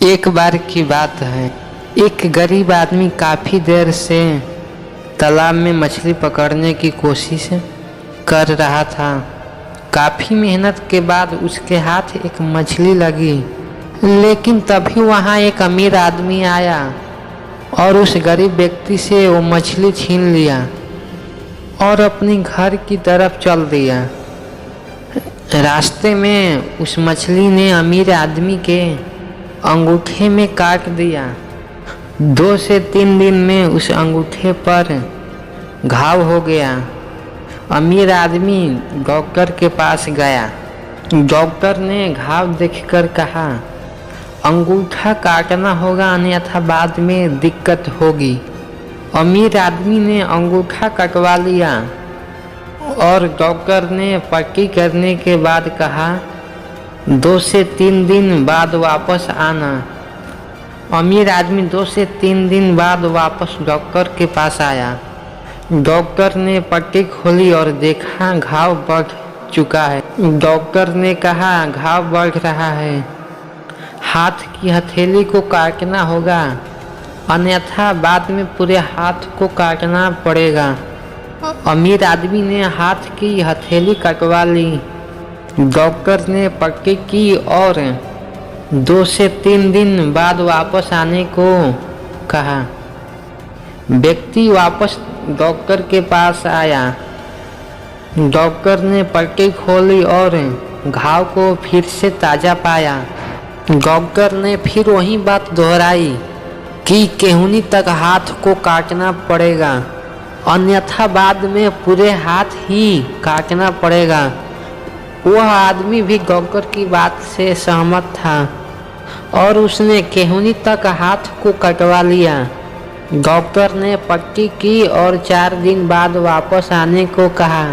एक बार की बात है, एक गरीब आदमी काफ़ी देर से तालाब में मछली पकड़ने की कोशिश कर रहा था। काफ़ी मेहनत के बाद उसके हाथ एक मछली लगी, लेकिन तभी वहाँ एक अमीर आदमी आया और उस गरीब व्यक्ति से वो मछली छीन लिया और अपनी घर की तरफ चल दिया। रास्ते में उस मछली ने अमीर आदमी के अंगूठे में काट दिया। 2 से 3 दिन में उस अंगूठे पर घाव हो गया। अमीर आदमी डॉक्टर के पास गया। डॉक्टर ने घाव देखकर कहा, अंगूठा काटना होगा, अन्यथा बाद में दिक्कत होगी। अमीर आदमी ने अंगूठा कटवा लिया और डॉक्टर ने पट्टी करने के बाद कहा, 2 से 3 दिन बाद वापस आना। अमीर आदमी 2 से 3 दिन बाद वापस डॉक्टर के पास आया। डॉक्टर ने पट्टी खोली और देखा घाव बढ़ चुका है। डॉक्टर ने कहा, घाव बढ़ रहा है, हाथ की हथेली को काटना होगा, अन्यथा बाद में पूरे हाथ को काटना पड़ेगा। अमीर आदमी ने हाथ की हथेली कटवा ली। डॉक्टर ने पट्टी की और 2 से 3 दिन बाद वापस आने को कहा। व्यक्ति वापस डॉक्टर के पास आया। डॉक्टर ने पट्टी खोली और घाव को फिर से ताज़ा पाया। डॉक्टर ने फिर वही बात दोहराई कि केहूनी तक हाथ को काटना पड़ेगा, अन्यथा बाद में पूरे हाथ ही काटना पड़ेगा। वह आदमी भी डॉक्टर की बात से सहमत था और उसने केहूनी तक हाथ को कटवा लिया। डॉक्टर ने पट्टी की और 4 दिन बाद वापस आने को कहा।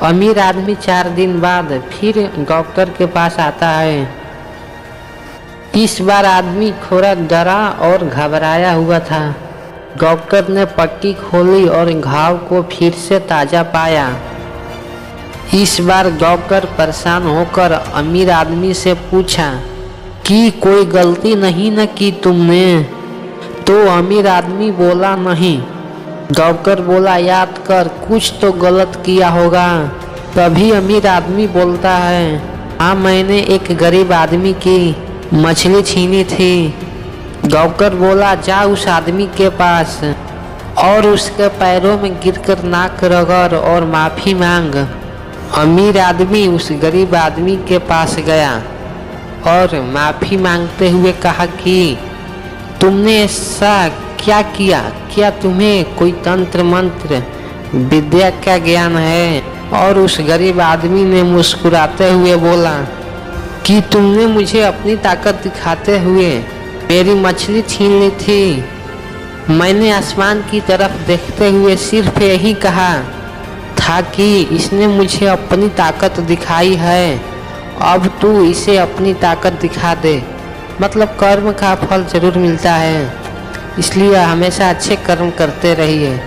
अमीर आदमी 4 दिन बाद फिर डॉक्टर के पास आता है। इस बार आदमी थोड़ा डरा और घबराया हुआ था। डॉक्टर ने पट्टी खोली और घाव को फिर से ताज़ा पाया। इस बार डॉक्टर परेशान होकर अमीर आदमी से पूछा कि कोई गलती नहीं न की तुमने? तो अमीर आदमी बोला, नहीं। डॉक्टर बोला, याद कर, कुछ तो गलत किया होगा। तभी अमीर आदमी बोलता है, हाँ, मैंने एक गरीब आदमी की मछली छीनी थी। डॉक्टर बोला, जा उस आदमी के पास और उसके पैरों में गिरकर नाक रगड़ और माफ़ी मांग। अमीर आदमी उस गरीब आदमी के पास गया और माफ़ी मांगते हुए कहा कि तुमने ऐसा क्या किया? क्या तुम्हें कोई तंत्र मंत्र विद्या का ज्ञान है? और उस गरीब आदमी ने मुस्कुराते हुए बोला कि तुमने मुझे अपनी ताकत दिखाते हुए मेरी मछली छीन ली थी। मैंने आसमान की तरफ देखते हुए सिर्फ यही कहा था कि इसने मुझे अपनी ताकत दिखाई है, अब तू इसे अपनी ताकत दिखा दे। मतलब कर्म का फल जरूर मिलता है, इसलिए हमेशा अच्छे कर्म करते रहिए।